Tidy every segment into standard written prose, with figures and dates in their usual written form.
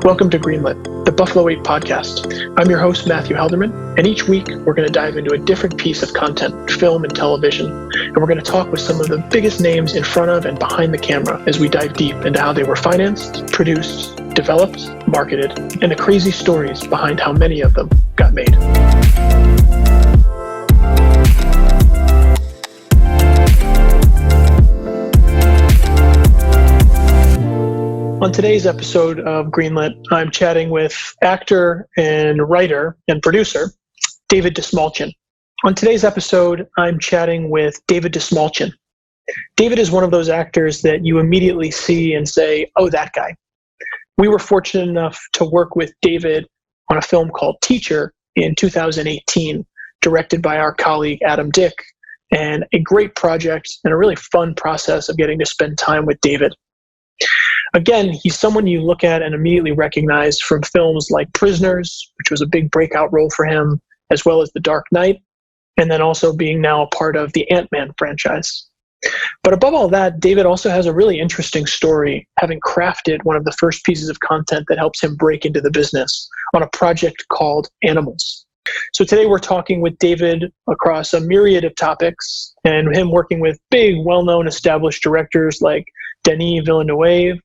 Welcome to Greenlit, the Buffalo 8 podcast. I'm your host, Matthew Halderman, and each week we're going to dive into a different piece of content, film and television, and we're going to talk with some of the biggest names in front of and behind the camera as we dive deep into how they were financed, produced, developed, marketed, and the crazy stories behind how many of them got made. On today's episode of Greenlit, I'm chatting with actor and writer and producer, David Dastmalchian. On today's episode, I'm chatting with David Dastmalchian. David is one of those actors that you immediately see and say, oh, that guy. We were fortunate enough to work with David on a film called Teacher in 2018, directed by our colleague Adam Dick, and a great project and a really fun process of getting to spend time with David. Again, he's someone you look at and immediately recognize from films like Prisoners, which was a big breakout role for him, as well as The Dark Knight, and then also being now a part of the Ant-Man franchise. But above all that, David also has a really interesting story, having crafted one of the first pieces of content that helps him break into the business on a project called Animals. So today we're talking with David across a myriad of topics, and him working with big, well-known established directors like Denis Villeneuve,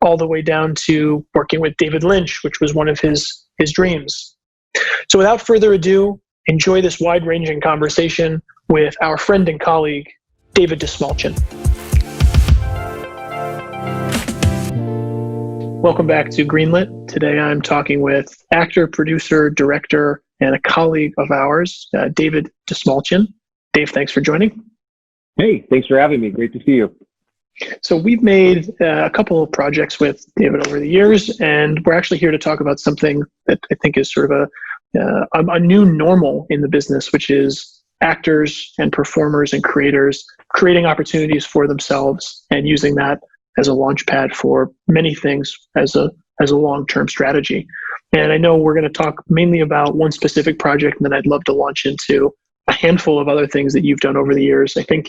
all the way down to working with David Lynch, which was one of his dreams. So without further ado, enjoy this wide-ranging conversation with our friend and colleague, David Dastmalchian. Welcome back to Greenlit. Today I'm talking with actor, producer, director, and a colleague of ours, David Dastmalchian. Dave, thanks for joining. Hey, thanks for having me. Great to see you. So we've made a couple of projects with David over the years, and we're actually here to talk about something that I think is sort of a new normal in the business, which is actors and performers and creators creating opportunities for themselves and using that as a launch pad for many things as a long-term strategy. And I know we're going to talk mainly about one specific project, and then I'd love to launch into a handful of other things that you've done over the years. I think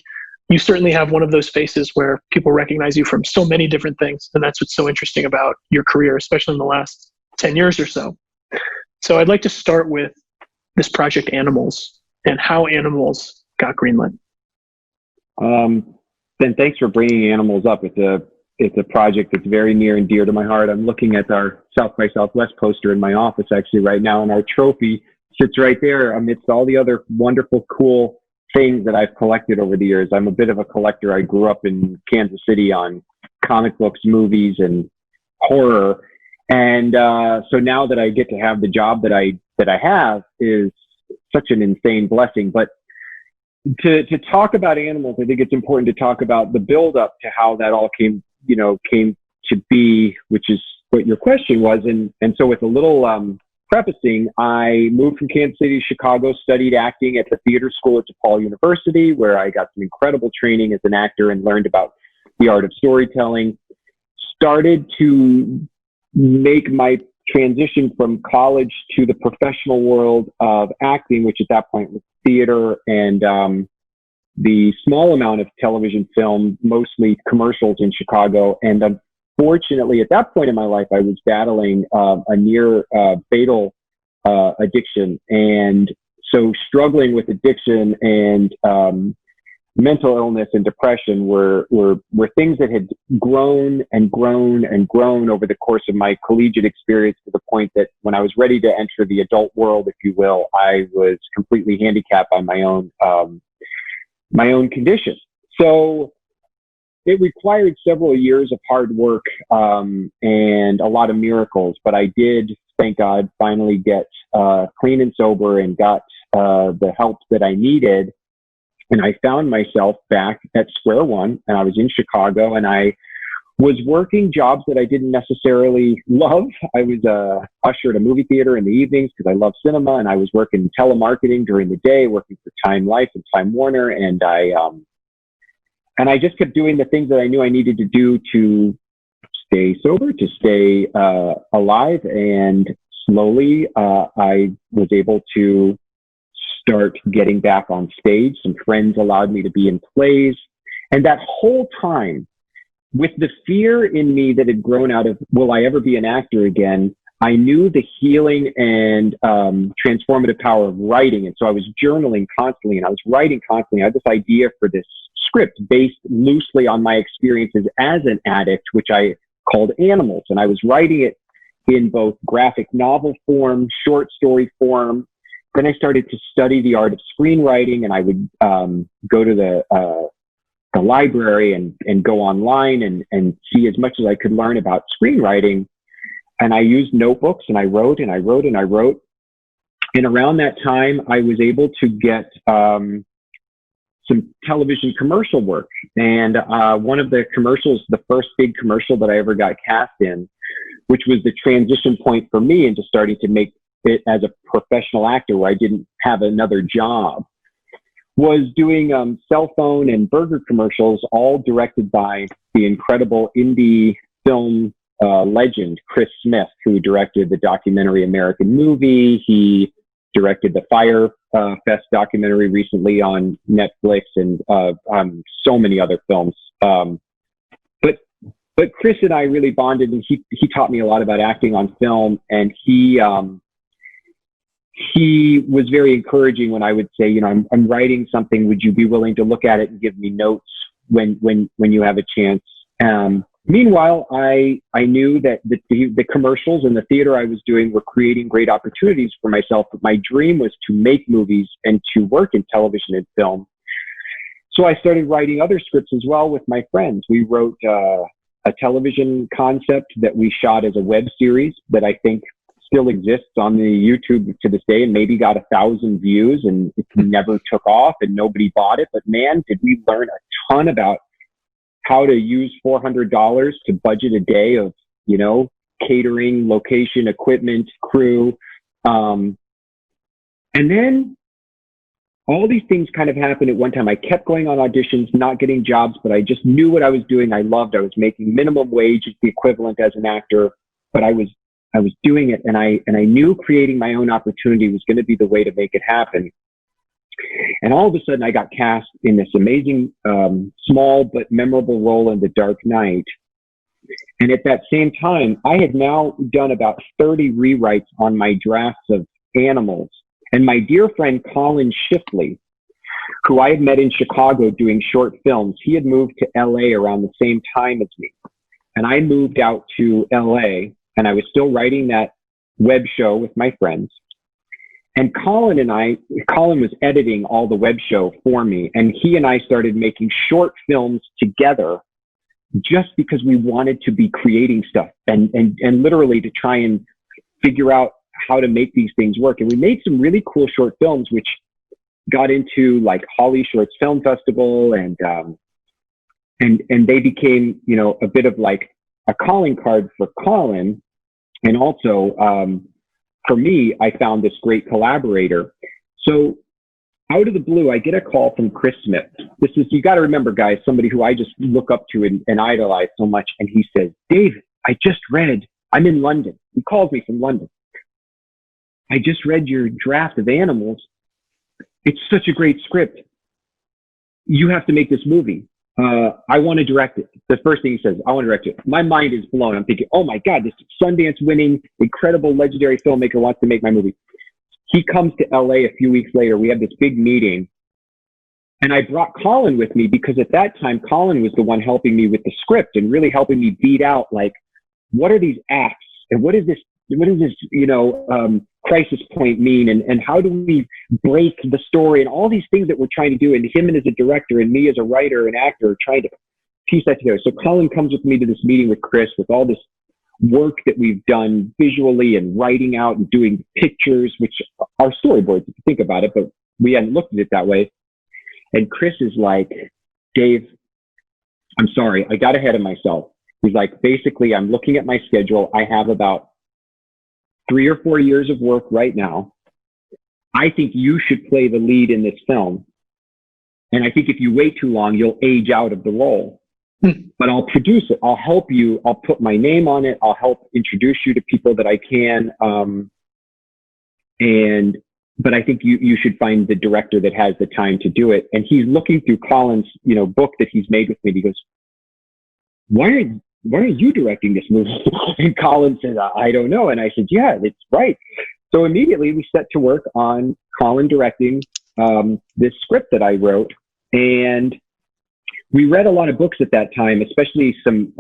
you certainly have one of those faces where people recognize you from so many different things. And that's what's so interesting about your career, especially in the last 10 years or so. So I'd like to start with this project Animals and how Animals got greenlit. Then thanks for bringing Animals up. It's a project that's very near and dear to my heart. I'm looking at our South by Southwest poster in my office actually right now, and our trophy sits right there amidst all the other wonderful, cool things that I've collected over the years. I'm a bit of a collector. I grew up in Kansas City on comic books, movies, and horror. And so now that I get to have the job that I have is such an insane blessing. But to talk about Animals, I think it's important to talk about the build up to how that all came to be, which is what your question was. And so with a little prefacing, I moved from Kansas City to Chicago, studied acting at the theater school at DePaul University, where I got some incredible training as an actor and learned about the art of storytelling. Started to make my transition from college to the professional world of acting, which at that point was theater and the small amount of television film, mostly commercials in Chicago. And fortunately, at that point in my life, I was battling a near fatal addiction. And so struggling with addiction and mental illness and depression were things that had grown and grown and grown over the course of my collegiate experience, to the point that when I was ready to enter the adult world, if you will, I was completely handicapped by my own condition. So it required several years of hard work and a lot of miracles, but I did, thank God, finally get clean and sober and got the help that I needed. And I found myself back at square one, and I was in Chicago, and I was working jobs that I didn't necessarily love. I was a usher at a movie theater in the evenings because I love cinema, and I was working telemarketing during the day, working for Time Life and Time Warner, and I just kept doing the things that I knew I needed to do to stay sober, to stay alive. And slowly, I was able to start getting back on stage. Some friends allowed me to be in plays. And that whole time, with the fear in me that had grown out of, will I ever be an actor again? I knew the healing and transformative power of writing. And so I was journaling constantly and I was writing constantly. I had this idea for this script based loosely on my experiences as an addict, which I called Animals. And I was writing it in both graphic novel form, short story form. Then I started to study the art of screenwriting, and I would go to the library and go online and see as much as I could learn about screenwriting. And I used notebooks and I wrote and I wrote and I wrote. And around that time, I was able to get some television commercial work. And one of the commercials, the first big commercial that I ever got cast in, which was the transition point for me into starting to make it as a professional actor where I didn't have another job, was doing cell phone and burger commercials, all directed by the incredible indie film legend, Chris Smith, who directed the documentary American Movie. He directed the Fire Fest documentary recently on Netflix and so many other films. But Chris and I really bonded, and he taught me a lot about acting on film. And he was very encouraging when I would say, you know, I'm writing something. Would you be willing to look at it and give me notes when you have a chance? Meanwhile, I knew that the commercials and the theater I was doing were creating great opportunities for myself. But my dream was to make movies and to work in television and film. So I started writing other scripts as well with my friends. We wrote a television concept that we shot as a web series that I think still exists on the YouTube to this day and maybe got 1,000 views, and it never took off and nobody bought it. But man, did we learn a ton about how to use $400 to budget a day of, you know, catering, location, equipment, crew. And then all these things kind of happened at one time. I kept going on auditions, not getting jobs, but I just knew what I was doing. I loved. I was making minimum wage, the equivalent as an actor, but I was doing it, and I knew creating my own opportunity was going to be the way to make it happen. And all of a sudden, I got cast in this amazing, small but memorable role in The Dark Knight. And at that same time, I had now done about 30 rewrites on my drafts of Animals. And my dear friend Colin Shifley, who I had met in Chicago doing short films, he had moved to LA around the same time as me. And I moved out to LA, and I was still writing that web show with my friends. And Colin was editing all the web show for me. And he and I started making short films together just because we wanted to be creating stuff and literally to try and figure out how to make these things work. And we made some really cool short films, which got into like Holly Shorts Film Festival, and they became, you know, a bit of like a calling card for Colin. And also, for me, I found this great collaborator. So out of the blue, I get a call from Chris Smith. This is, you got to remember, guys, somebody who I just look up to and idolize so much. And he says, David, I just read, I'm in London. He calls me from London. I just read your draft of Animals. It's such a great script. You have to make this movie. I want to direct it. The first thing he says, I want to direct it. My mind is blown. I'm thinking, oh my God, this Sundance winning, incredible, legendary filmmaker wants to make my movie. He comes to LA a few weeks later. We have this big meeting. And I brought Colin with me because at that time, Colin was the one helping me with the script and really helping me beat out, like, what are these acts? And what is this, you know, crisis point mean? And how do we break the story and all these things that we're trying to do? And him and as a director and me as a writer and actor trying to piece that together. So Colin comes with me to this meeting with Chris with all this work that we've done visually and writing out and doing pictures, which are storyboards if you think about it, but we hadn't looked at it that way. And Chris is like, Dave, I'm sorry, I got ahead of myself. He's like, basically, I'm looking at my schedule. I have about 3 or 4 years of work right now. I think you should play the lead in this film. And I think if you wait too long, you'll age out of the role. But I'll produce it. I'll help you. I'll put my name on it. I'll help introduce you to people that I can. But I think you should find the director that has the time to do it. And he's looking through Colin's, you know, book that he's made with me. He goes, why are you directing this movie? And Colin said, I don't know. And I said, yeah, it's right. So immediately we set to work on Colin directing this script that I wrote. And we read a lot of books at that time, especially some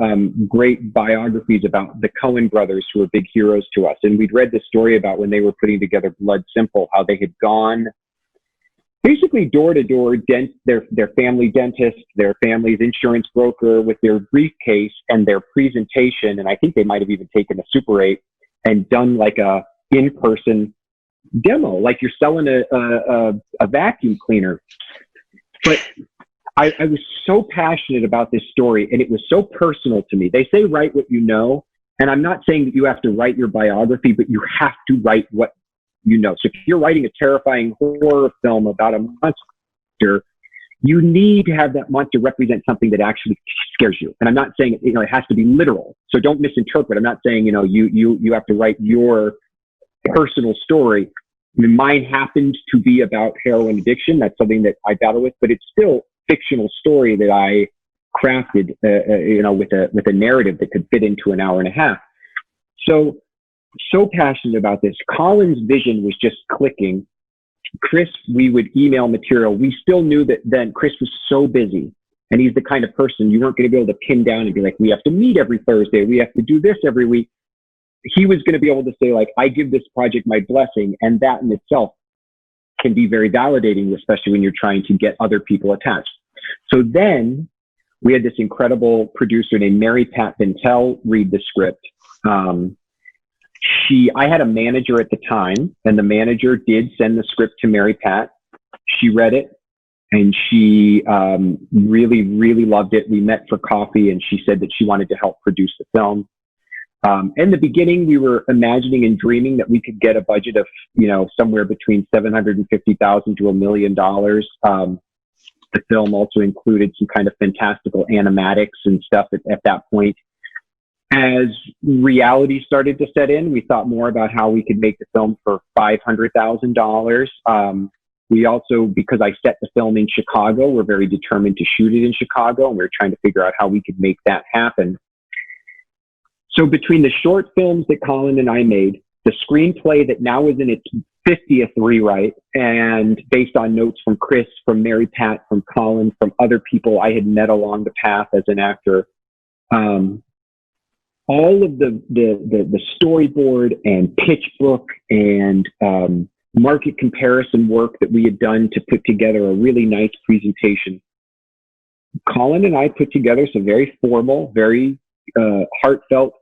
great biographies about the Coen brothers, who were big heroes to us. And we'd read the story about when they were putting together Blood Simple, how they had gone basically door to door, their family dentist, their family's insurance broker, with their briefcase and their presentation. And I think they might have even taken a Super 8 and done like a in-person demo, like you're selling a vacuum cleaner. But I was so passionate about this story, and it was so personal to me. They say write what you know, and I'm not saying that you have to write your biography, but you have to write what you know. So if you're writing a terrifying horror film about a monster, you need to have that monster represent something that actually scares you. And I'm not saying it has to be literal, so don't misinterpret. I'm not saying you have to write your personal story. I mean, mine happened to be about heroin addiction. That's something that I battle with, but it's still fictional story that I crafted, with a narrative that could fit into an hour and a half. So passionate about this. Colin's vision was just clicking. Chris, we would email material. We still knew that then Chris was so busy, and he's the kind of person you weren't going to be able to pin down and be like, we have to meet every Thursday. We have to do this every week. He was going to be able to say, like, I give this project my blessing. And that in itself can be very validating, especially when you're trying to get other people attached. So then we had this incredible producer named Mary Pat Bintel read the script. I had a manager at the time, and the manager did send the script to Mary Pat. She read it, and she really, really loved it. We met for coffee, and she said that she wanted to help produce the film. In the beginning, we were imagining and dreaming that we could get a budget of, somewhere between $750,000 to $1 million. The film also included some kind of fantastical animatics and stuff at that point. As reality started to set in, we thought more about how we could make the film for $500,000. We also, because I set the film in Chicago, we're very determined to shoot it in Chicago, and we were trying to figure out how we could make that happen. So between the short films that Colin and I made, the screenplay that now is in its 50th rewrite, and based on notes from Chris, from Mary Pat, from Colin, from other people I had met along the path as an actor, all of the storyboard and pitch book and market comparison work that we had done to put together a really nice presentation, Colin and I put together some very formal, very heartfelt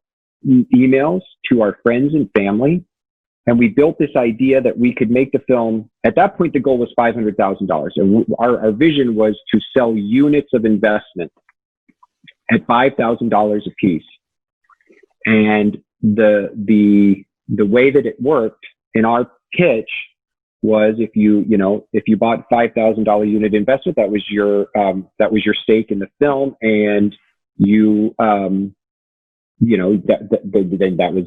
emails to our friends and family. And we built this idea that we could make the film. At that point, the goal was $500,000. And our vision was to sell units of investment at $5,000 a piece. And the way that it worked in our pitch was if you bought $5,000 unit investment, that was your stake in the film, and then that was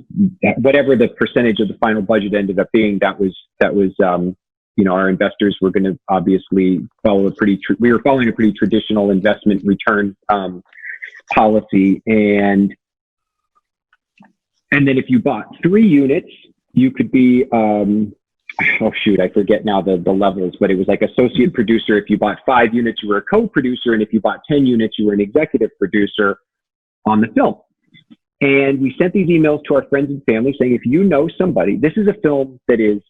whatever the percentage of the final budget ended up being. That was our investors were going to obviously follow we were following a pretty traditional investment return policy, and then if you bought 3 units, you could be I forget now the levels, but it was like associate producer. If you bought 5 units, you were a co-producer, and if you bought 10 units, you were an executive producer on the film. And we sent these emails to our friends and family saying, if you know somebody, this is a film that is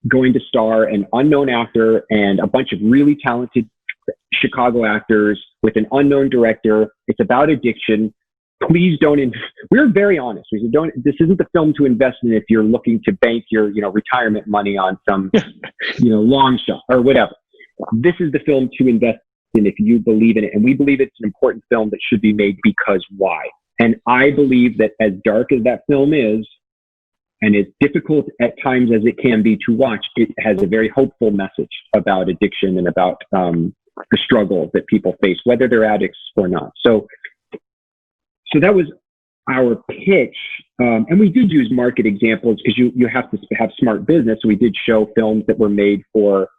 going to star an unknown actor and a bunch of really talented Chicago actors with an unknown director. It's about addiction. Please don't. We're very honest. We said, this isn't the film to invest in if you're looking to bank your, retirement money on some, long shot or whatever. This is the film to invest in if you believe in it. And we believe it's an important film that should be made because why? And I believe that as dark as that film is, and as difficult at times as it can be to watch, it has a very hopeful message about addiction and about the struggle that people face, whether they're addicts or not. So that was our pitch. And we did use market examples because you have to have smart business. So we did show films that were made for,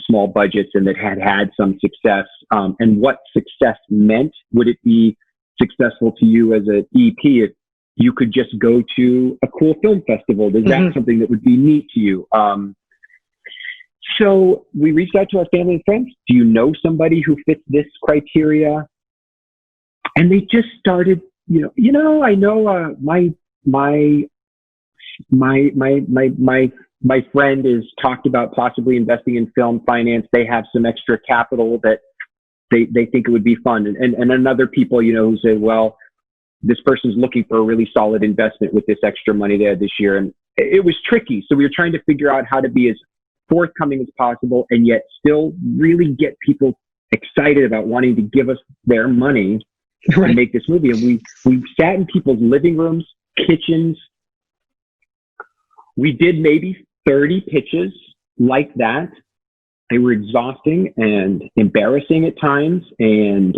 small budgets and that had some success, and what success meant. Would it be successful to you as an EP if you could just go to a cool film festival. Is that something that would be neat to you? So we reached out to our family and friends. Do you know somebody who fits this criteria? And they just started, I know my friend is talked about possibly investing in film finance. They have some extra capital that they think it would be fun. And another people, who say, well, this person's looking for a really solid investment with this extra money they had this year. And it was tricky. So we were trying to figure out how to be as forthcoming as possible and yet still really get people excited about wanting to give us their money to make this movie. And we sat in people's living rooms, kitchens. We did maybe 30 pitches like that. They were exhausting and embarrassing at times, and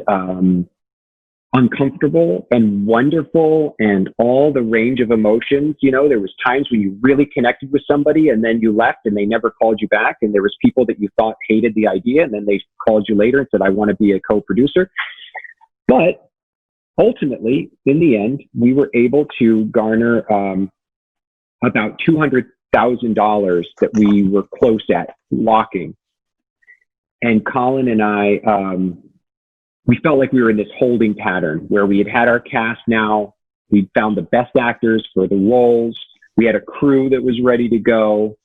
uncomfortable and wonderful, and all the range of emotions. There was times when you really connected with somebody and then you left and they never called you back. And there was people that you thought hated the idea and then they called you later and said, I want to be a co-producer. But ultimately, in the end, we were able to garner about $200,000 that we were close at locking. And Colin and I, we felt like we were in this holding pattern where we had our cast now. We'd found the best actors for the roles. We had a crew that was ready to go.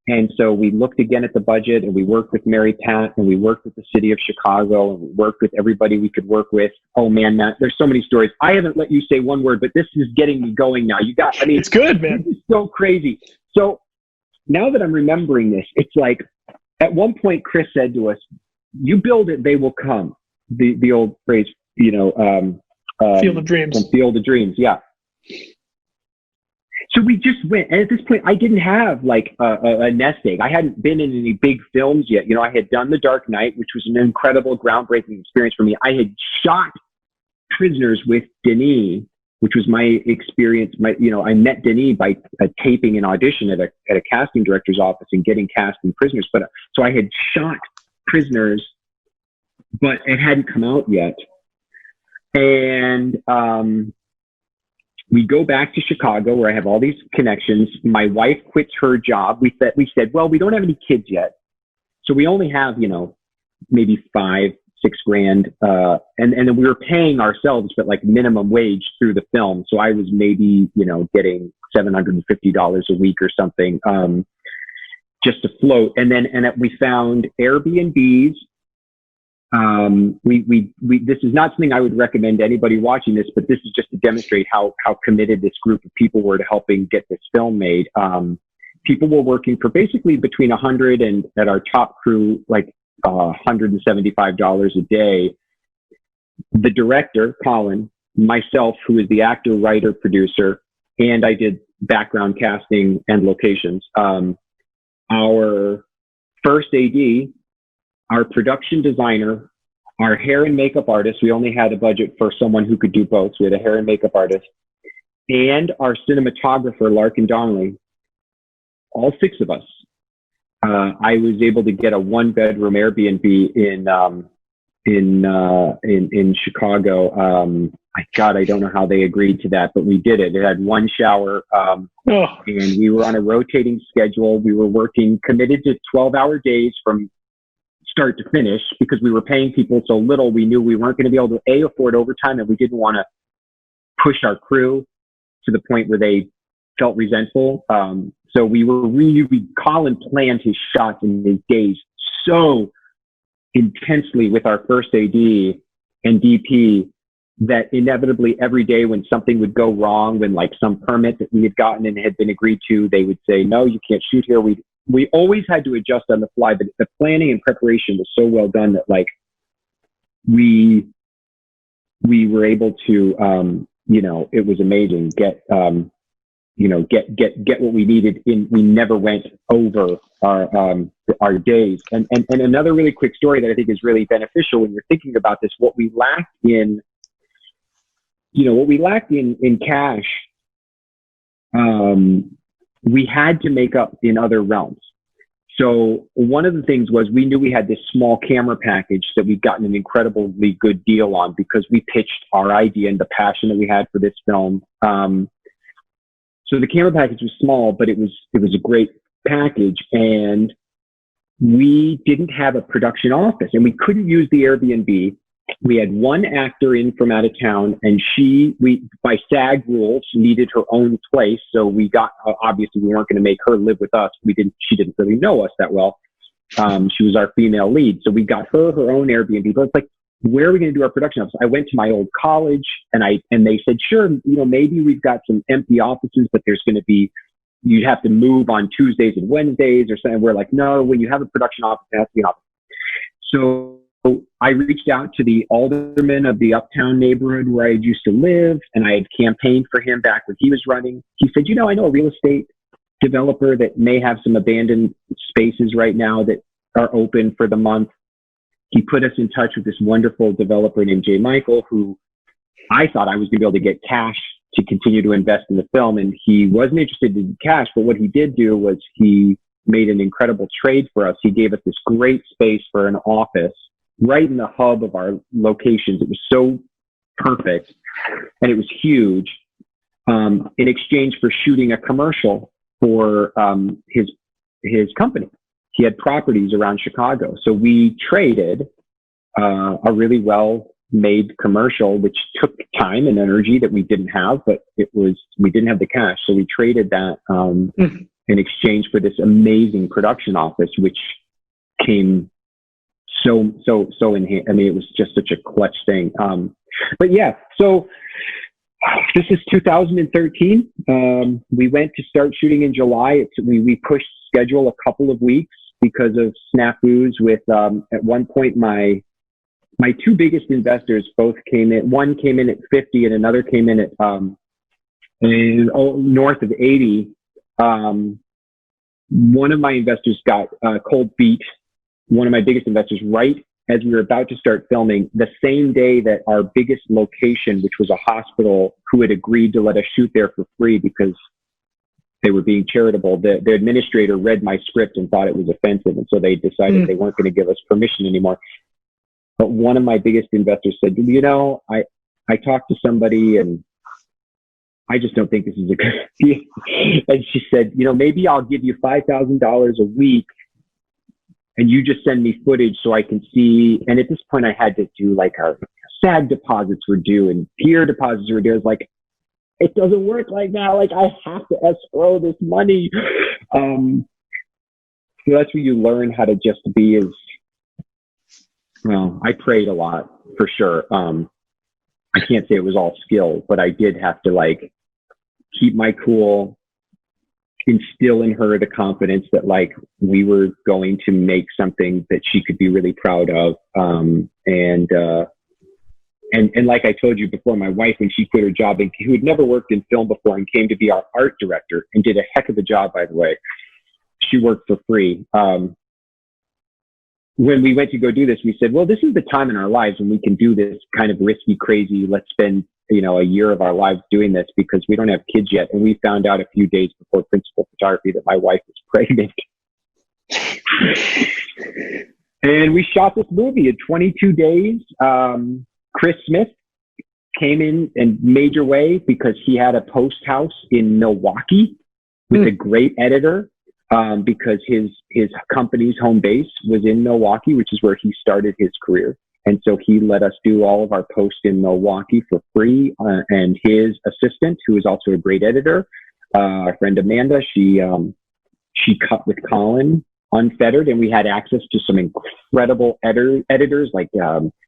And so we looked again at the budget, and we worked with Mary Pat, and we worked with the city of Chicago, and we worked with everybody we could work with. Oh man, Matt, there's so many stories. I haven't let you say one word, but this is getting me going now. It's good, man. This is so crazy. So now that I'm remembering this, it's like, at one point, Chris said to us, you build it, they will come. The old phrase, Field of Dreams. Field of Dreams, yeah. So we just went, and at this point, I didn't have like a nest egg. I hadn't been in any big films yet. I had done The Dark Knight, which was an incredible, groundbreaking experience for me. I had shot Prisoners with Denis, which was my experience. I met Denis by taping an audition at a casting director's office and getting cast in Prisoners. But so I had shot Prisoners, but it hadn't come out yet. And we go back to Chicago, where I have all these connections. My wife quits her job. We said, well, we don't have any kids yet, so we only have maybe $5-6 grand, and then we were paying ourselves, but like minimum wage through the film. So I was maybe getting $750 a week or something, just to float. And we found Airbnbs. This is not something I would recommend to anybody watching this, but this is just to demonstrate how committed this group of people were to helping get this film made. People were working for basically between 100 and, at our top crew, like $175 a day. The director, Colin, myself, who is the actor, writer, producer, and I did background casting and locations. Our first AD, our production designer, our hair and makeup artist. We only had a budget for someone who could do both. So we had a hair and makeup artist, and our cinematographer, Larkin Donnelly. All 6 of us. I was able to get a 1-bedroom Airbnb in Chicago. I don't know how they agreed to that, but we did it. It had 1 shower, and we were on a rotating schedule. We were working committed to 12-hour days from start to finish, because we were paying people so little. We knew we weren't going to be able to afford overtime, and we didn't want to push our crew to the point where they felt resentful. So we were Colin planned his shots and his days so intensely with our first AD and DP that inevitably every day when something would go wrong, when like some permit that we had gotten and had been agreed to, they would say, no, you can't shoot here. We always had to adjust on the fly, but the planning and preparation was so well done that like we were able to, it was amazing. Get what we needed in. We never went over our days. And another really quick story that I think is really beneficial when you're thinking about this, what we lacked in cash, we had to make up in other realms. So one of the things was we knew we had this small camera package that we'd gotten an incredibly good deal on because we pitched our idea and the passion that we had for this film. So the camera package was small, but it was a great package, and we didn't have a production office, and we couldn't use the Airbnb. We had one actor in from out of town, and we by SAG rules needed her own place. So we got, obviously we weren't going to make her live with us. She didn't really know us that well. She was our female lead. So we got her own Airbnb, but it's like, where are we going to do our production office? I went to my old college and they said, sure, maybe we've got some empty offices, but there's going to be, you'd have to move on Tuesdays and Wednesdays or something. We're like, no, when you have a production office, it has to be an office. So I reached out to the alderman of the uptown neighborhood where I used to live, and I had campaigned for him back when he was running. He said, I know a real estate developer that may have some abandoned spaces right now that are open for the month. He put us in touch with this wonderful developer named Jay Michael, who I thought I was going to be able to get cash to continue to invest in the film. And he wasn't interested in cash, but what he did do was he made an incredible trade for us. He gave us this great space for an office right in the hub of our locations. It was so perfect, and it was huge, in exchange for shooting a commercial for his company. He had properties around Chicago. So we traded a really well-made commercial, which took time and energy that we didn't have, but we didn't have the cash. So we traded that in exchange for this amazing production office, which came so in hand. I mean, it was just such a clutch thing. But yeah, so this is 2013. We went to start shooting in July. We pushed schedule a couple of weeks because of snafus with, at one point, my two biggest investors both came in. One came in at 50 and another came in at north of 80. One of my investors got cold feet. One of my biggest investors, right as we were about to start filming, the same day that our biggest location, which was a hospital, who had agreed to let us shoot there for free because they were being charitable, the administrator read my script and thought it was offensive, and so they decided they weren't going to give us permission anymore. But one of my biggest investors said, I talked to somebody and I just don't think this is a good idea. And she said, maybe I'll give you $5,000 a week and you just send me footage so I can see. And at this point I had to do like our SAG deposits were due and peer deposits were due. I was like, it doesn't work like that. Like, I have to escrow this money. So that's where you learn how to just be I prayed a lot for sure. I can't say it was all skill, but I did have to keep my cool, instill in her the confidence that we were going to make something that she could be really proud of. And like I told you before, my wife, when she quit her job, and who had never worked in film before and came to be our art director and did a heck of a job, by the way, she worked for free. When we went to go do this, we said, well, this is the time in our lives when we can do this kind of risky, crazy, let's spend, a year of our lives doing this because we don't have kids yet. And we found out a few days before principal photography that my wife was pregnant. And we shot this movie in 22 days. Chris Smith came in major way because he had a post house in Milwaukee with a great editor. Because his company's home base was in Milwaukee, which is where he started his career. And so he let us do all of our posts in Milwaukee for free. And his assistant, who is also a great editor, our friend Amanda, she cut with Colin unfettered, and we had access to some incredible editors like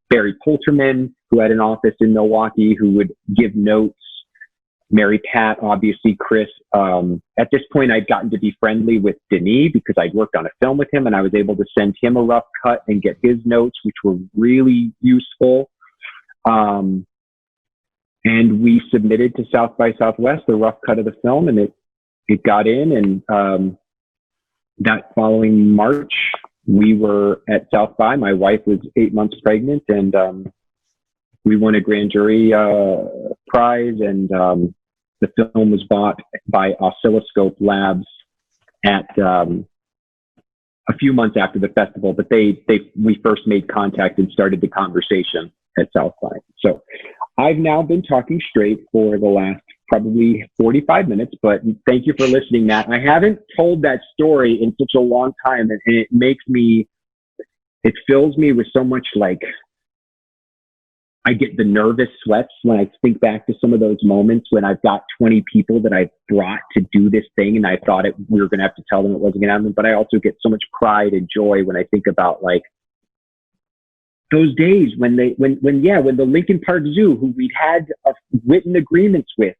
Barry Polterman, who had an office in Milwaukee, who would give notes. Mary Pat, obviously, Chris. At this point, I'd gotten to be friendly with Denis because I'd worked on a film with him, and I was able to send him a rough cut and get his notes, which were really useful. And we submitted to South by Southwest the rough cut of the film, and it got in. And that following March, we were at South by. My wife was 8 months pregnant, and we won a grand jury prize, and the film was bought by Oscilloscope Labs at a few months after the festival, but we first made contact and started the conversation at South by. So I've now been talking straight for the last probably 45 minutes, but thank you for listening, Matt. I haven't told that story in such a long time, and it fills me with so much, like, I get the nervous sweats when I think back to some of those moments when I've got 20 people that I've brought to do this thing, and I thought we were going to have to tell them it wasn't going to happen. But I also get so much pride and joy when I think about, like, those days when the Lincoln Park Zoo, who we'd had written agreements with,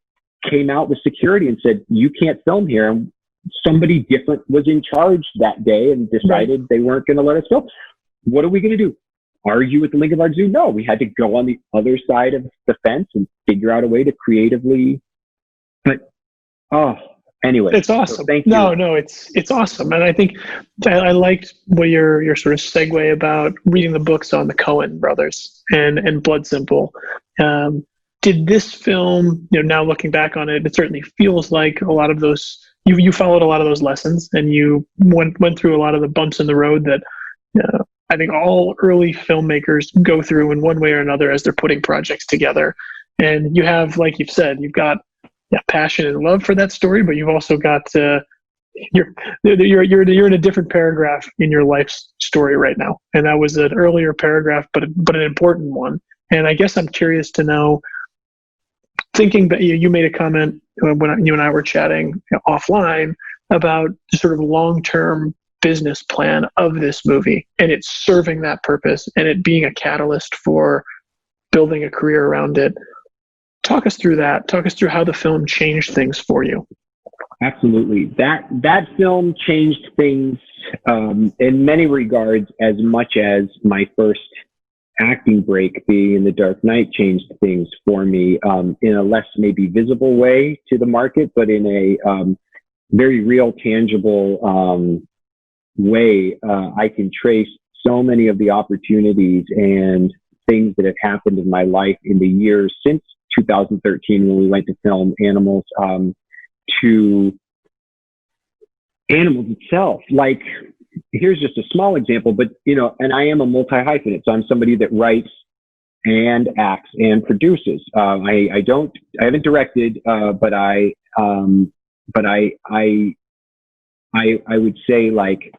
came out with security and said, you can't film here. And somebody different was in charge that day and decided they weren't going to let us film. What are we going to do? Argue with the Lincoln Park Zoo? No, we had to go on the other side of the fence and figure out a way to creatively. But anyway, it's awesome. So thank you. No, it's awesome, and I think I liked what your sort of segue about reading the books on the Coen brothers and Blood Simple. Did this film, now looking back on it, it certainly feels like a lot of those you followed a lot of those lessons, and you went through a lot of the bumps in the road that. I think all early filmmakers go through in one way or another as they're putting projects together. And you have, like you've said, you've got passion and love for that story, but you've also got you're in a different paragraph in your life's story right now. And that was an earlier paragraph, but an important one. And I guess I'm curious to know, thinking that you made a comment when you and I were chatting offline about the sort of long-term business plan of this movie, and it's serving that purpose and it being a catalyst for building a career around it. Talk us through that. Talk us through how the film changed things for you. Absolutely. That film changed things in many regards as much as my first acting break being in The Dark Knight changed things for me in a less maybe visible way to the market, but in a very real, tangible way. I can trace so many of the opportunities and things that have happened in my life in the years since 2013 when we went to film Animals to Animals itself. Like, here's just a small example, but and I am a multi-hyphenate, so I'm somebody that writes and acts and produces. I haven't directed, but I would say, like,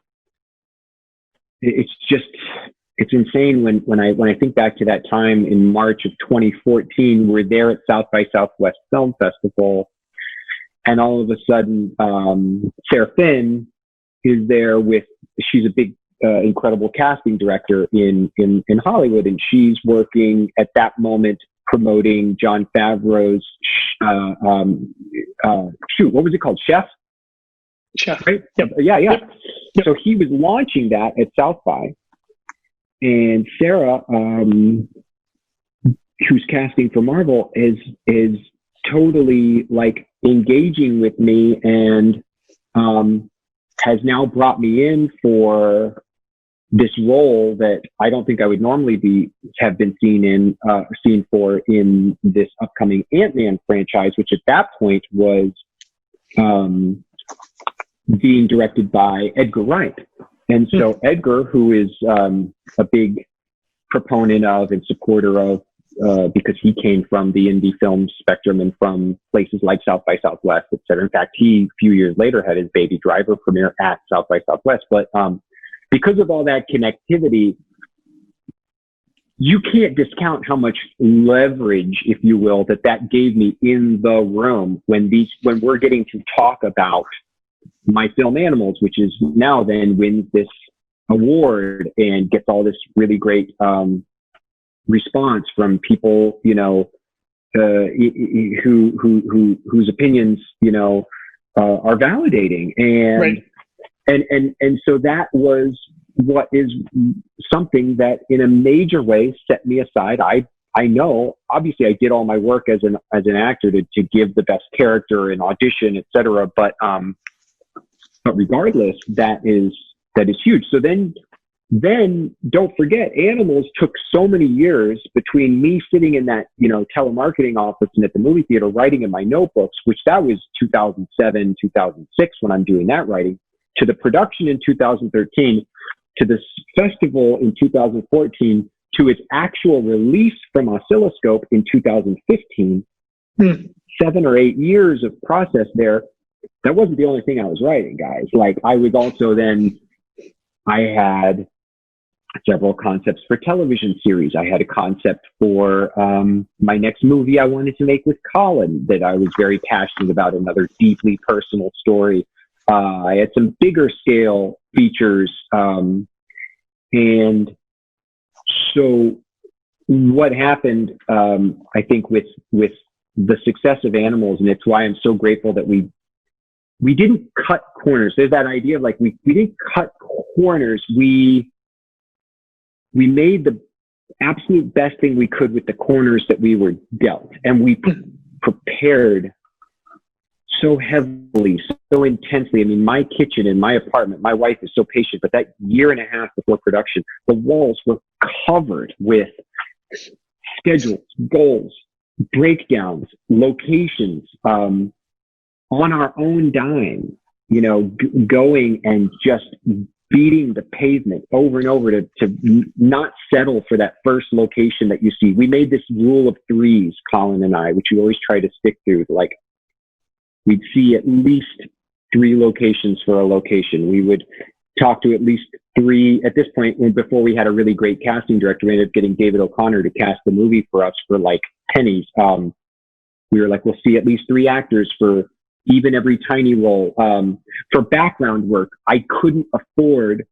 it's insane when I think back to that time in March of 2014. We're there at South by Southwest Film Festival, and all of a sudden, Sarah Finn is there she's a big, incredible casting director in Hollywood, and she's working at that moment promoting Jon Favreau's what was it called? Chef, right? Yep. Yeah. Yep. So he was launching that at South by, and Sarah, who's casting for Marvel, is totally, like, engaging with me and has now brought me in for this role that I don't think I would normally have been seen for in this upcoming Ant-Man franchise, which at that point was being directed by Edgar Wright. And so Edgar, who is a big proponent of and supporter of, because he came from the indie film spectrum and from places like South by Southwest, et cetera. In fact, he, a few years later, had his Baby Driver premiere at South by Southwest. But because of all that connectivity, you can't discount how much leverage, if you will, that gave me in the room when we're getting to talk about my film Animals, which is now then wins this award and gets all this really great response from people, whose opinions, are validating. And, right. and so that was what is something that in a major way set me aside. I know, obviously I did all my work as an actor to give the best character and audition, et cetera. But regardless, that is huge. So then don't forget, Animals took so many years between me sitting in that, telemarketing office and at the movie theater writing in my notebooks, which that was 2007, 2006 when I'm doing that writing, to the production in 2013, to this festival in 2014, to its actual release from Oscilloscope in 2015, 7 or 8 years of process there. That wasn't the only thing I was writing, guys. Like, I was also I had several concepts for television series. I had a concept for my next movie I wanted to make with Colin that I was very passionate about, another deeply personal story. I had some bigger scale features. And so what happened, I think with the success of Animals, and it's why I'm so grateful that we didn't cut corners. There's that idea of like, we didn't cut corners. We made the absolute best thing we could with the corners that we were dealt. And we prepared so heavily, so intensely. I mean, my kitchen in my apartment, my wife is so patient, but that year and a half before production, the walls were covered with schedules, goals, breakdowns, locations, on our own dime, you know, going and just beating the pavement over and over to not settle for that first location that you see. We made this rule of threes, Colin and I, which we always try to stick to. Like, we'd see at least 3 locations for a location. We would talk to at least 3 at this point. Before we had a really great casting director, we ended up getting David O'Connor to cast the movie for us for like pennies. We were like, we'll see at least 3 actors for even every tiny role. For background work, I couldn't afford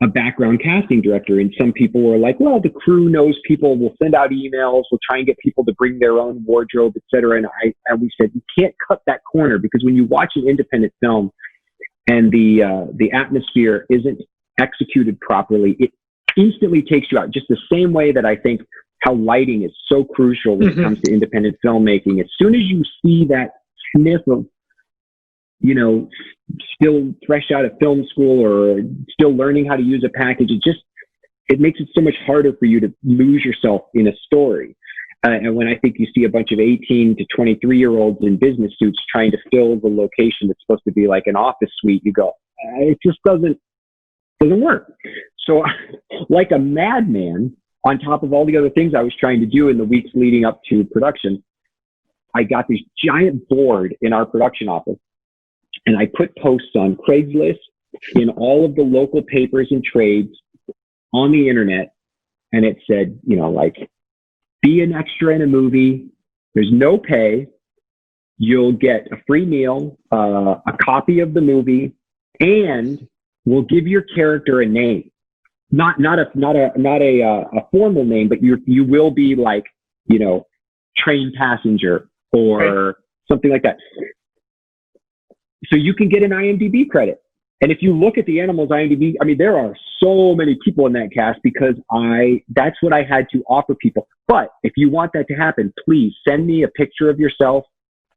a background casting director. And some people were like, well, the crew knows people, we'll send out emails, we'll try and get people to bring their own wardrobe, etc. And we said, you can't cut that corner, because when you watch an independent film and the atmosphere isn't executed properly, it instantly takes you out. Just the same way that I think how lighting is so crucial when it comes to independent filmmaking. As soon as you see that sniff of, you know, still fresh out of film school or still learning how to use a package, it makes it so much harder for you to lose yourself in a story. And when I think you see a bunch of 18 to 23-year-olds in business suits trying to fill the location that's supposed to be like an office suite, you go, it just doesn't work. So like a madman, on top of all the other things I was trying to do in the weeks leading up to production, I got this giant board in our production office, and I put posts on Craigslist, in all of the local papers and trades, on the internet. And it said, you know, like, be an extra in a movie. There's no pay. You'll get a free meal, a copy of the movie, and we'll give your character a name. Not a formal name, but you will be like, you know, train passenger or something like that. So you can get an IMDb credit. And if you look at the Animals IMDb, I mean, there are so many people in that cast, because that's what I had to offer people. But if you want that to happen, please send me a picture of yourself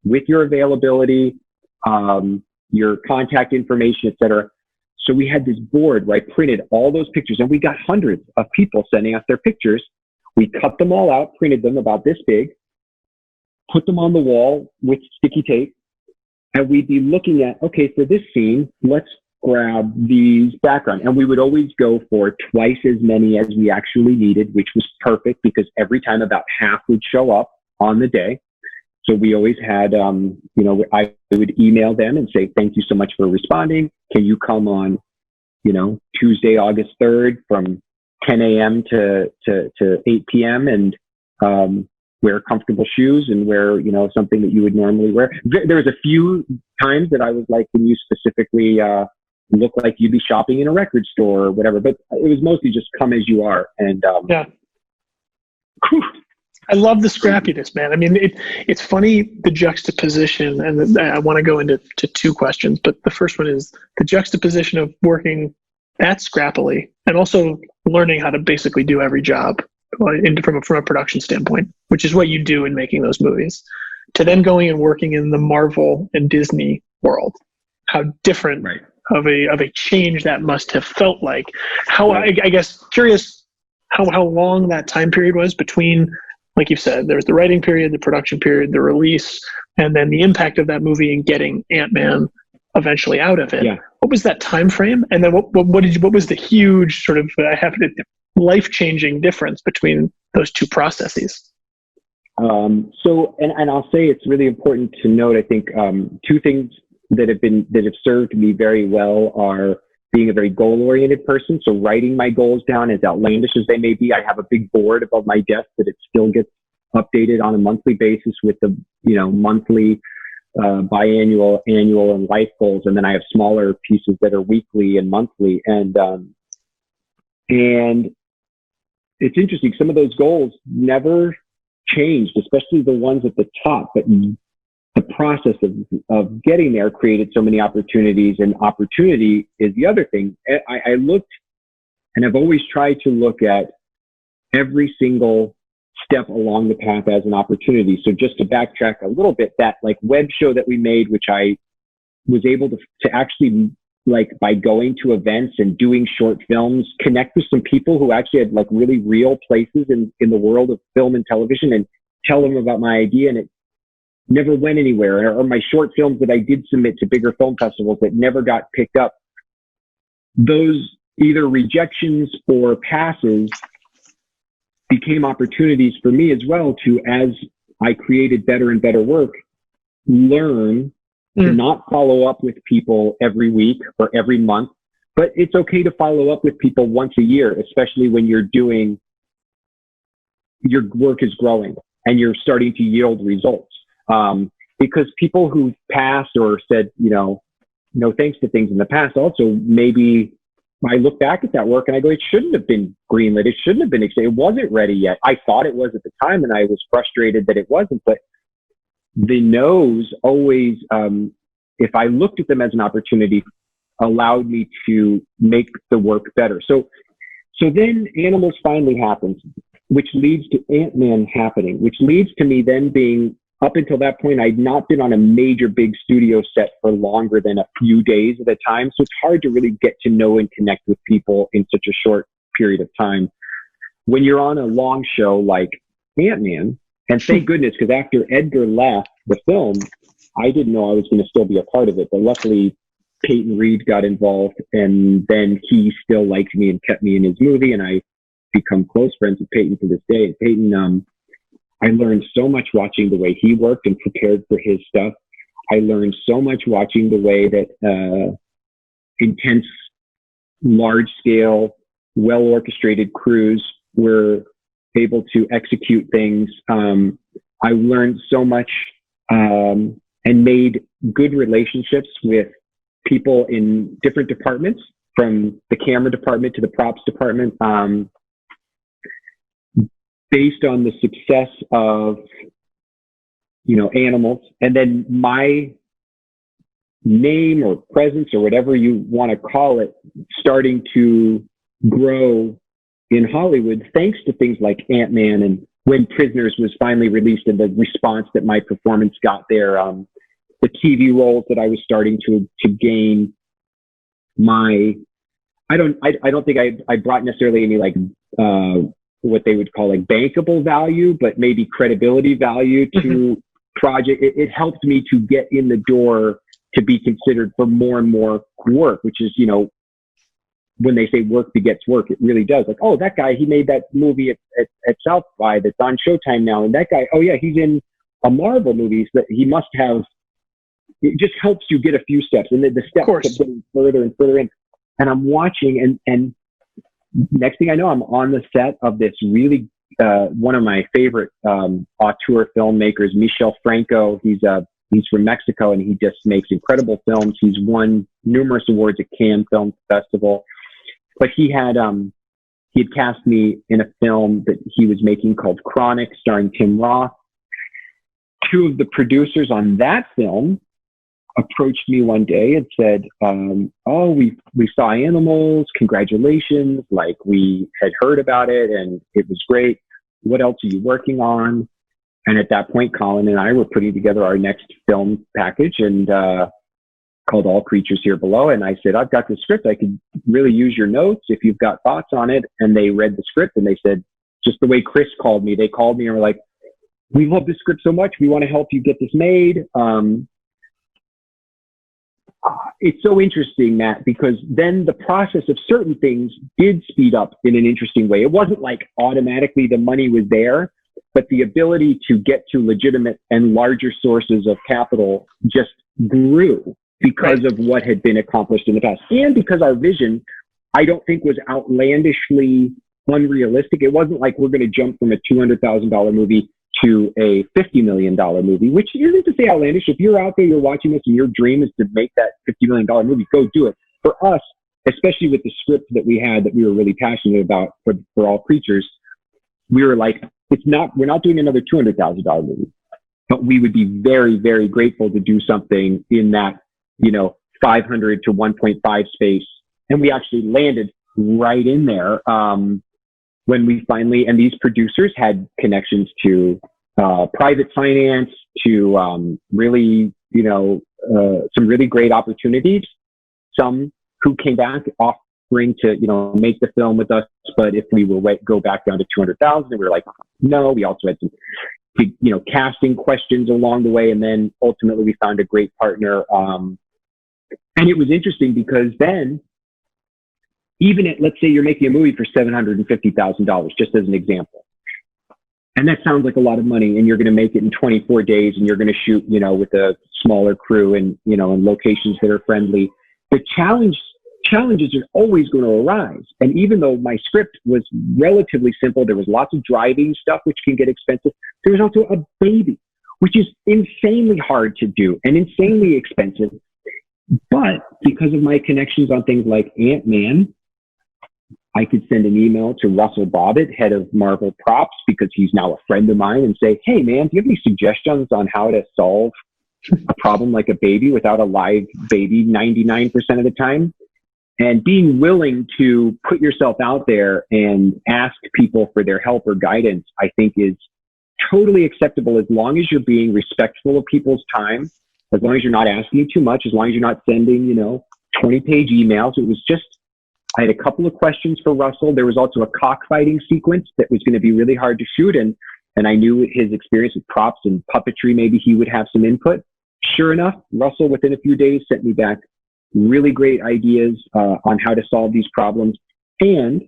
with your availability, your contact information, etc. So we had this board where I printed all those pictures, and we got hundreds of people sending us their pictures. We cut them all out, printed them about this big, put them on the wall with sticky tape, and we'd be looking at, okay, for this scene, let's grab these background. And we would always go for twice as many as we actually needed, which was perfect, because every time about half would show up on the day. So we always had, you know, I would email them and say, thank you so much for responding. Can you come on, you know, Tuesday, August 3rd from 10 a.m. to 8 p.m. and wear comfortable shoes and wear, you know, something that you would normally wear. There was a few times that I was like, can you specifically look like you'd be shopping in a record store or whatever? But it was mostly just come as you are. And yeah. I love the scrappiness, man. I mean, it's funny, the juxtaposition, and I want to go into 2 questions, but the first one is the juxtaposition of working that scrappily and also learning how to basically do every job from a production standpoint, which is what you do in making those movies, to then going and working in the Marvel and Disney world. How different of a change that must have felt like. How I guess curious how long that time period was between, like you said, there's the writing period, the production period, the release, and then the impact of that movie in getting Ant-Man eventually out of it. Yeah. What was that time frame? And then what was the huge sort of life-changing difference between those two processes? So I'll say it's really important to note, I think, two things that have served me very well are being a very goal-oriented person. So writing my goals down, as outlandish as they may be. I have a big board above my desk that it still gets updated on a monthly basis with the, monthly, biannual, annual, and life goals. And then I have smaller pieces that are weekly and monthly. And it's interesting. Some of those goals never changed, especially the ones at the top, but the process of getting there created so many opportunities, and opportunity is the other thing. I looked, and I've always tried to look at every single step along the path as an opportunity. So just to backtrack a little bit, that like web show that we made, which I was able to actually, like, by going to events and doing short films, connect with some people who actually had like really real places in the world of film and television, and tell them about my idea. And it never went anywhere. Or my short films that I did submit to bigger film festivals that never got picked up. Those either rejections or passes became opportunities for me as well to, as I created better and better work, learn to not follow up with people every week or every month, but it's okay to follow up with people once a year, especially when your work is growing and you're starting to yield results. Because people who passed or said, no thanks to things in the past, also maybe I look back at that work and I go, it shouldn't have been greenlit. It shouldn't have been, it wasn't ready yet. I thought it was at the time, and I was frustrated that it wasn't, but the no's always, if I looked at them as an opportunity, allowed me to make the work better. So then Animals finally happens, which leads to Ant-Man happening, which leads to me then being, up until that point, I'd not been on a major big studio set for longer than a few days at a time. So it's hard to really get to know and connect with people in such a short period of time. When you're on a long show like Ant-Man, and thank goodness, because after Edgar left the film, I didn't know I was going to still be a part of it. But luckily, Peyton Reed got involved, and then he still liked me and kept me in his movie, and I become close friends with Peyton to this day. And Peyton, I learned so much watching the way he worked and prepared for his stuff. I learned so much watching the way that intense, large-scale, well-orchestrated crews were able to execute things. I learned so much and made good relationships with people in different departments, from the camera department to the props department, based on the success of, Animals. And then my name or presence, or whatever you want to call it, starting to grow in Hollywood, thanks to things like Ant-Man, and when Prisoners was finally released, and the response that my performance got there, the TV roles that I was starting to gain. I don't think I brought necessarily any like what they would call like bankable value, but maybe credibility value to project. It helped me to get in the door to be considered for more and more work, which is, when they say work begets work, it really does. Like, oh, that guy, he made that movie at South by that's on Showtime now. And that guy, oh yeah, he's in a Marvel movie, so he must have, it just helps you get a few steps. And then the steps kept getting further and further in. And I'm watching, and next thing I know, I'm on the set of this really, one of my favorite auteur filmmakers, Michel Franco. He's from Mexico, and he just makes incredible films. He's won numerous awards at Cannes Film Festival. But he had cast me in a film that he was making called Chronic, starring Tim Roth. Two of the producers on that film approached me one day and said, oh, we saw Animals, congratulations. Like, we had heard about it and it was great. What else are you working on? And at that point, Colin and I were putting together our next film package, and called All Creatures Here Below. And I said, I've got the script. I could really use your notes if you've got thoughts on it. And they read the script, and they said, just the way Chris called me, they called me and were like, we love this script so much. We want to help you get this made. it's so interesting, Matt, because then the process of certain things did speed up in an interesting way. It wasn't like automatically the money was there, but the ability to get to legitimate and larger sources of capital just grew because of what had been accomplished in the past. And because our vision, I don't think, was outlandishly unrealistic. It wasn't like we're going to jump from a $200,000 movie to a $50 million movie, which isn't to say outlandish. If you're out there, you're watching this, and your dream is to make that $50 million movie, go do it. For us, especially with the script that we had that we were really passionate about for All Creatures, we were like, we're not doing another $200,000 movie, but we would be very, very grateful to do something in that, 500 to 1.5 space. And we actually landed right in there. When we finally, and these producers had connections to private finance, to really, some really great opportunities. Some who came back offering to, make the film with us, but if we will go back down to 200,000, we were like, no. We also had some big, casting questions along the way, and then ultimately we found a great partner. And it was interesting because then, even at, let's say you're making a movie for $750,000, just as an example. And that sounds like a lot of money, and you're going to make it in 24 days, and you're going to shoot, with a smaller crew and, in locations that are friendly. The challenges are always going to arise. And even though my script was relatively simple, there was lots of driving stuff, which can get expensive. There was also a baby, which is insanely hard to do and insanely expensive. But because of my connections on things like Ant-Man, I could send an email to Russell Bobbitt, head of Marvel Props, because he's now a friend of mine, and say, hey, man, do you have any suggestions on how to solve a problem like a baby without a live baby 99% of the time? And being willing to put yourself out there and ask people for their help or guidance, I think is totally acceptable, as long as you're being respectful of people's time, as long as you're not asking too much, as long as you're not sending, 20-page emails. It was just, I had a couple of questions for Russell. There was also a cockfighting sequence that was going to be really hard to shoot. And I knew his experience with props and puppetry, maybe he would have some input. Sure enough, Russell, within a few days, sent me back really great ideas on how to solve these problems. And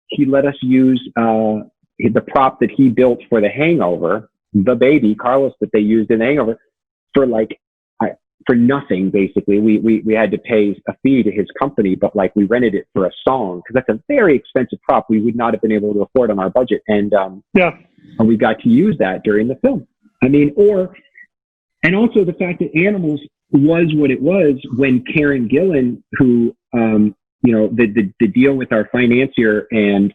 he let us use the prop that he built for The Hangover, the baby, Carlos, that they used in The Hangover, for nothing. Basically, we had to pay a fee to his company, but we rented it for a song, because that's a very expensive prop we would not have been able to afford on our budget. And we got to use that during the film. And also the fact that Animals was what it was when Karen Gillan, who the deal with our financier and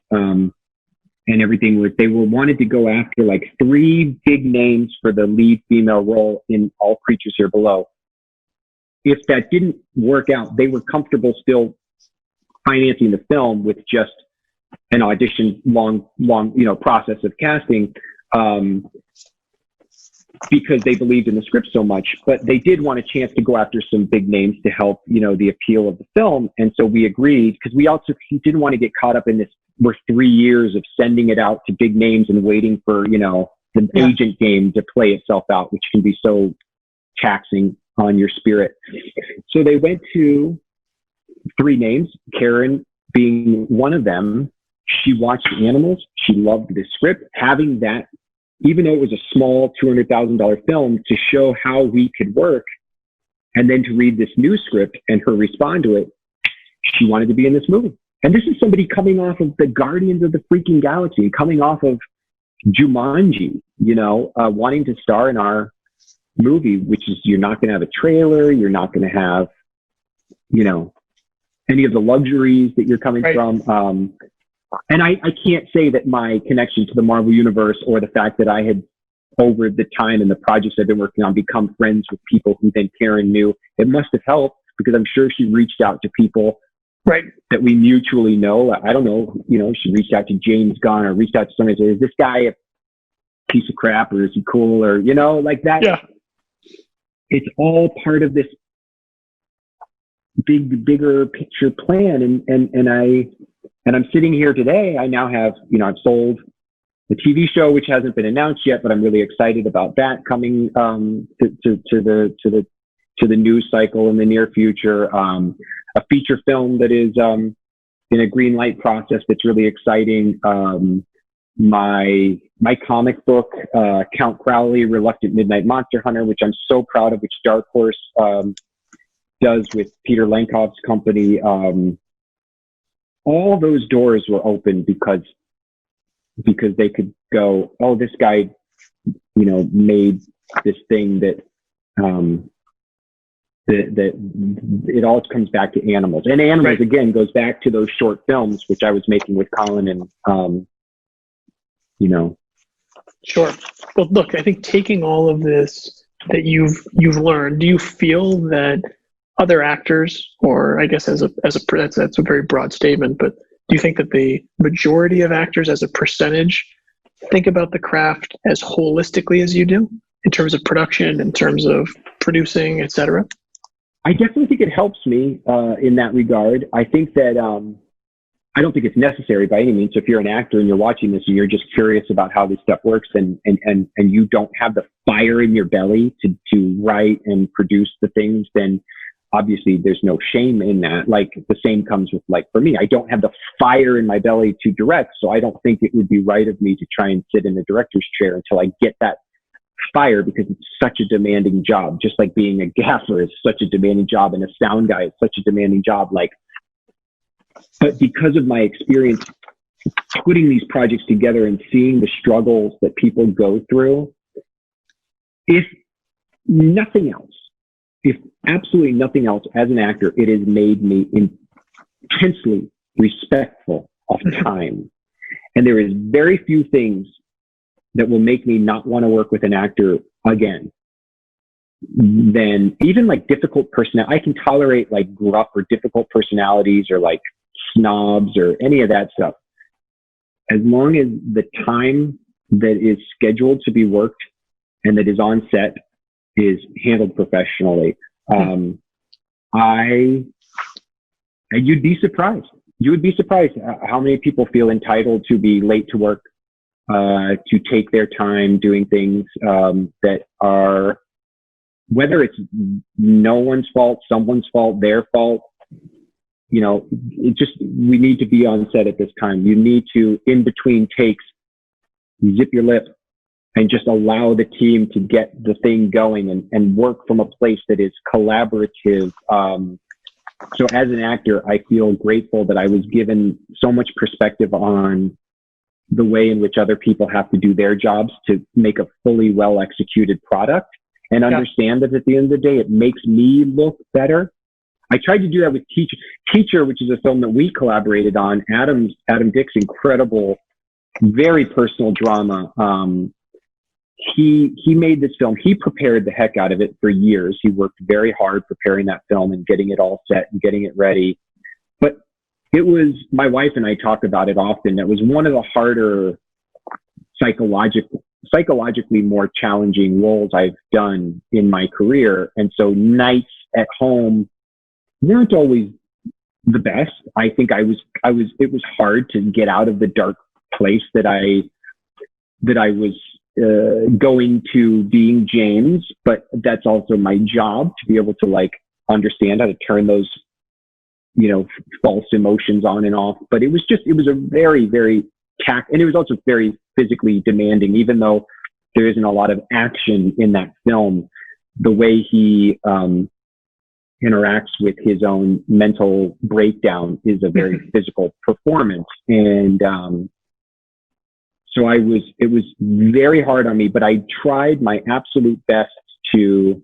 everything was, they wanted to go after 3 big names for the lead female role in All Creatures Here Below. If that didn't work out, they were comfortable still financing the film with just an audition, long, process of casting, because they believed in the script so much. But they did want a chance to go after some big names to help, the appeal of the film. And so we agreed, because he didn't want to get caught up in this. We're 3 years of sending it out to big names and waiting for, the agent game to play itself out, which can be so taxing on your spirit. So they went to 3 names, Karen being one of them. She watched Animals. She loved the script. Having that, even though it was a small $200,000 film, to show how we could work, and then to read this new script and her respond to it, she wanted to be in this movie. And this is somebody coming off of the Guardians of the freaking Galaxy, coming off of Jumanji, wanting to star in our movie, which is, you're not going to have a trailer, you're not going to have, any of the luxuries that you're coming from. And I can't say that my connection to the Marvel Universe, or the fact that I had, over the time and the projects I've been working on, become friends with people who then Karen knew, it must have helped, because I'm sure she reached out to people that we mutually know. I don't know, she reached out to James Gunn, or reached out to somebody and said, is this guy a piece of crap, or is he cool, or, like that. Yeah. It's all part of this bigger picture plan. And I'm sitting here today. I now have, I've sold the TV show, which hasn't been announced yet, but I'm really excited about that coming to to the news cycle in the near future. A feature film that is in a green light process that's really exciting. My comic book, Count Crowley, Reluctant Midnight Monster Hunter, which I'm so proud of, which Dark Horse does with Peter Lenkov's company. All those doors were open because they could go, oh, this guy, made this thing that it all comes back to animals. And animals, right, again, goes back to those short films, which I was making with Colin and, Sure. Well, look, I think taking all of this that you've learned, do you feel that other actors, or I guess that's a very broad statement, but do you think that the majority of actors as a percentage think about the craft as holistically as you do in terms of production, in terms of producing, et cetera? I definitely think it helps me in that regard. I think that I don't think it's necessary by any means. So if you're an actor and you're watching this and you're just curious about how this stuff works and you don't have the fire in your belly to write and produce the things, then obviously there's no shame in that. Like the same comes with, like, for me, I don't have the fire in my belly to direct. So I don't think it would be right of me to try and sit in a director's chair until I get that fire, because it's such a demanding job. Just like being a gaffer is such a demanding job, and a sound guy is such a demanding job. But because of my experience putting these projects together and seeing the struggles that people go through, if absolutely nothing else, as an actor, it has made me intensely respectful of time. And there is very few things that will make me not want to work with an actor again than even like difficult personality. I can tolerate like gruff or difficult personalities or like snobs or any of that stuff, as long as the time that is scheduled to be worked and that is on set is handled professionally. You'd be surprised. You would be surprised how many people feel entitled to be late to work, to take their time doing things that are, whether it's no one's fault, someone's fault, their fault. We need to be on set at this time. You need to, in between takes, zip your lip and just allow the team to get the thing going and work from a place that is collaborative. So as an actor, I feel grateful that I was given so much perspective on the way in which other people have to do their jobs to make a fully well executed product, and understand that at the end of the day, it makes me look better. I tried to do that with Teacher, which is a film that we collaborated on. Adam Dick's incredible, very personal drama. He made this film. He prepared the heck out of it for years. He worked very hard preparing that film and getting it all set and getting it ready. But it was, my wife and I talk about it often, that was one of the harder psychologically more challenging roles I've done in my career. And so nights at home weren't always the best. I think it was hard to get out of the dark place that I was going to being James, but that's also my job to be able to like understand how to turn those, false emotions on and off. But it was a very, very and it was also very physically demanding, even though there isn't a lot of action in that film. The way he, interacts with his own mental breakdown is a very physical performance. And so it was very hard on me, but I tried my absolute best to,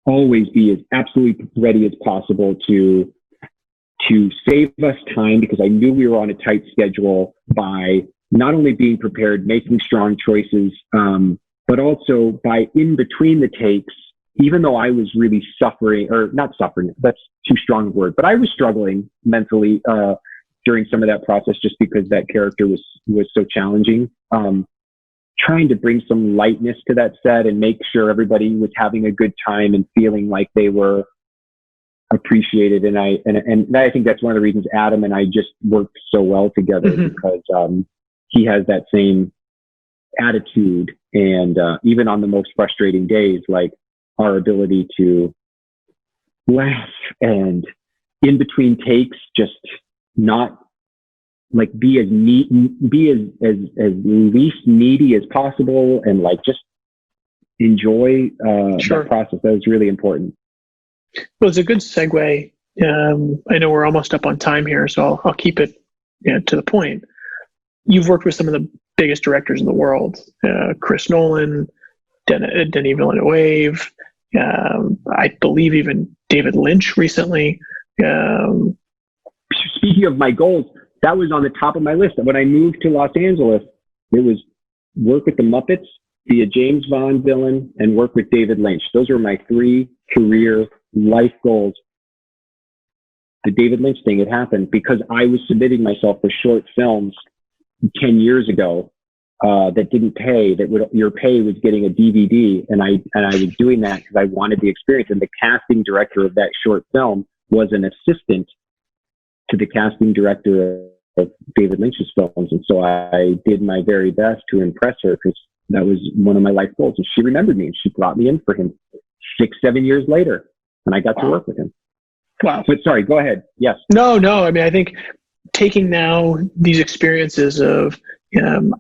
always be as absolutely ready as possible to save us time, because I knew we were on a tight schedule, by not only being prepared, making strong choices, but also by in between the takes, even though I was really suffering, or not suffering, that's too strong a word, but I was struggling mentally during some of that process, just because that character was so challenging. Trying to bring some lightness to that set and make sure everybody was having a good time and feeling like they were appreciated. And I think that's one of the reasons Adam and I just worked so well together, because he has that same attitude. And even on the most frustrating days, like, our ability to laugh and in between takes, just not like be as neat, be as least needy as possible, and like just enjoy Sure. that process. That was really important. Well, it's a good segue. I know we're almost up on time here, so I'll keep it to the point. You've worked with some of the biggest directors in the world, Chris Nolan, Denis Villeneuve, I believe even David Lynch recently. Speaking of my goals, that was on the top of my list. When I moved to Los Angeles, it was work with the Muppets, be a James Bond villain, and work with David Lynch. Those were my 3 career life goals. The David Lynch thing, it happened because I was submitting myself for short films 10 years ago that didn't pay, your pay was getting a DVD. And I was doing that because I wanted the experience. And the casting director of that short film was an assistant to the casting director of David Lynch's films. And so I did my very best to impress her because that was one of my life goals. And she remembered me and she brought me in for him 6-7 years later. And I got to work with him. Wow. But sorry, go ahead. Yes. No. I mean, I think taking now these experiences of,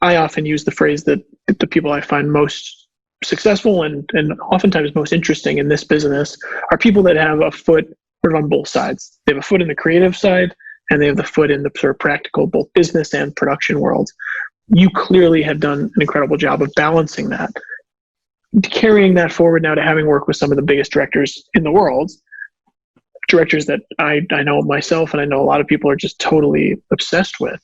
I often use the phrase that the people I find most successful and oftentimes most interesting in this business are people that have a foot sort of on both sides. They have a foot in the creative side and they have the foot in the sort of practical, both business and production world. You clearly have done an incredible job of balancing that, carrying that forward now to having worked with some of the biggest directors in the world, directors that I know myself and I know a lot of people are just totally obsessed with.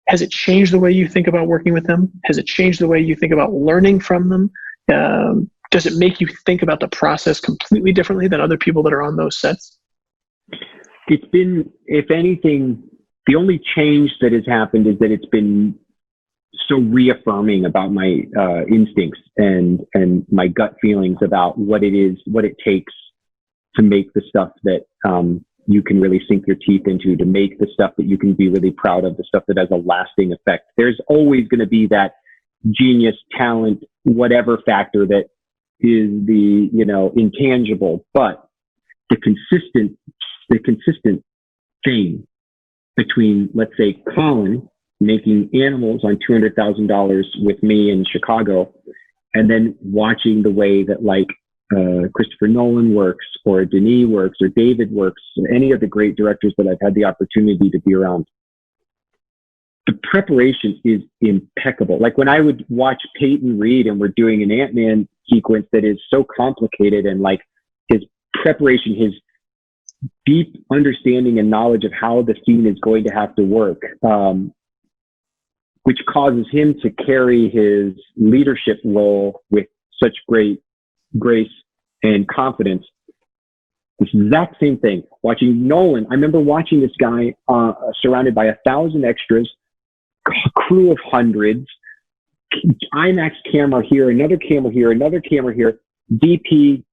Has it changed the way you think about working with them? Has it changed the way you think about learning from them? Does it make you think about the process completely differently than other people that are on those sets? It's been, if anything, the only change that has happened is that it's been so reaffirming about my instincts and my gut feelings about what it is, what it takes to make the stuff that you can really sink your teeth into, to make the stuff that you can be really proud of, the stuff that has a lasting effect. There's always going to be that genius, talent, whatever factor that is the, intangible, but the consistent thing between, let's say, Colin making Animals on $200,000 with me in Chicago, and then watching the way that Christopher Nolan works, or Denis works, or David works, or any of the great directors that I've had the opportunity to be around. The preparation is impeccable. Like when I would watch Peyton Reed and we're doing an Ant-Man sequence that is so complicated, and his preparation, his deep understanding and knowledge of how the scene is going to have to work, which causes him to carry his leadership role with such great grace and confidence. This exact same thing. Watching Nolan, I remember watching this guy surrounded by 1,000 extras, crew of hundreds, IMAX camera here, another camera here, another camera here, DP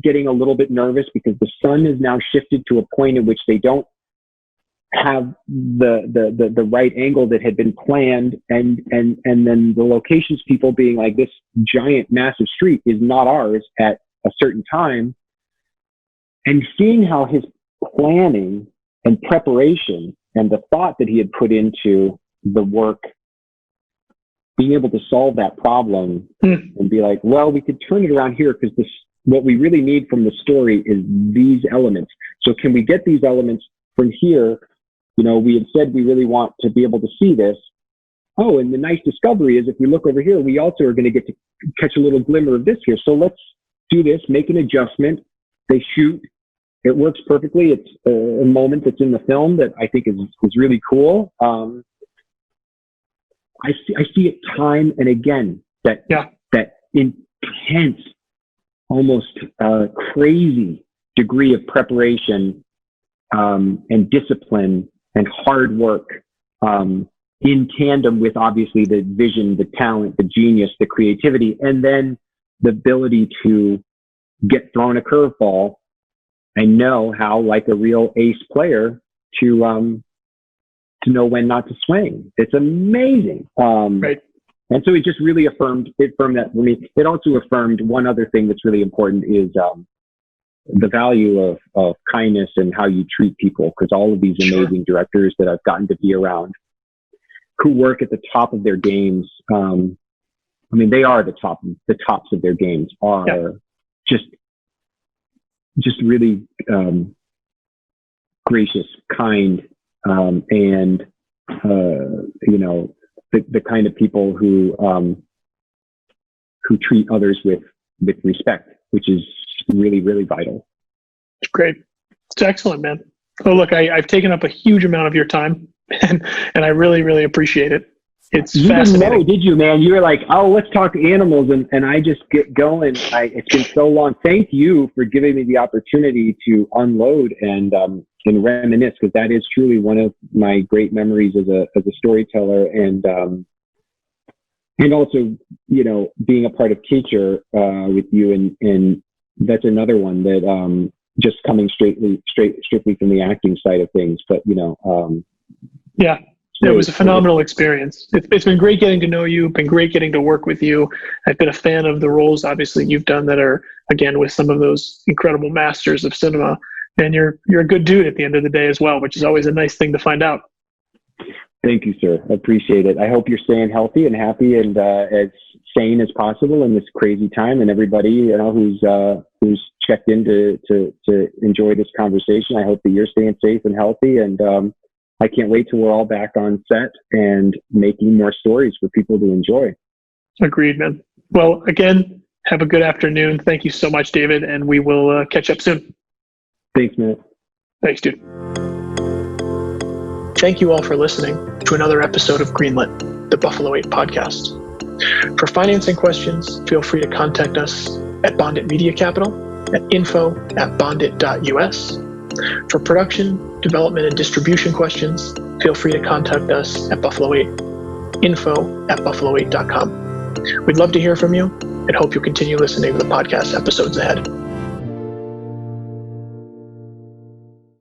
getting a little bit nervous because the sun has now shifted to a point in which they don't have the right angle that had been planned, and then the locations people being like, this giant massive street is not ours at a certain time, and seeing how his planning and preparation and the thought that he had put into the work, being able to solve that problem and be like, well, we could turn it around here because what we really need from the story is these elements. So can we get these elements from here? We had said we really want to be able to see this. Oh, and the nice discovery is if we look over here, we also are going to get to catch a little glimmer of this here. So let's do this, make an adjustment. They shoot. It works perfectly. It's a moment that's in the film that I think is really cool. I see it time and again, that intense, almost crazy degree of preparation and discipline and hard work in tandem with obviously the vision, the talent, the genius, the creativity, and then the ability to get thrown a curveball and know how, like a real ace player, to know when not to swing. It's amazing. Right. And so it just really affirmed that for me. It also affirmed one other thing that's really important is the value of kindness and how you treat people, because all of these amazing directors that I've gotten to be around who work at the top of their games, they are the tops of their games are just really gracious, kind, and the kind of people who treat others with respect, which is really, really vital. Great. It's excellent, man. Oh, look, I've taken up a huge amount of your time, and I really, really appreciate it. It's fascinating. Didn't know, did you, man? You were like, oh, let's talk animals, and I just get going. It's been so long. Thank you for giving me the opportunity to unload and reminisce, because that is truly one of my great memories as a storyteller, and also, being a part of Teacher with you, and that's another one that just coming strictly from the acting side of things, but it was a phenomenal experience. It's been great getting to know you. Been great getting to work with you. I've been a fan of the roles, obviously, you've done that are, again, with some of those incredible masters of cinema. And you're a good dude at the end of the day as well, which is always a nice thing to find out. Thank you, sir. I appreciate it. I hope you're staying healthy and happy and as sane as possible in this crazy time. And everybody, who's checked in to enjoy this conversation, I hope that you're staying safe and healthy. And I can't wait till we're all back on set and making more stories for people to enjoy. Agreed, man. Well, again, have a good afternoon. Thank you so much, David, and we will catch up soon. Thanks, man. Thanks, dude. Thank you all for listening to another episode of Greenlit, the Buffalo 8 podcast. For financing questions, feel free to contact us at Bondit Media Capital at info@bondit.us. For production, development, and distribution questions, feel free to contact us at Buffalo 8, info@buffalo8.com. We'd love to hear from you and hope you'll continue listening to the podcast episodes ahead.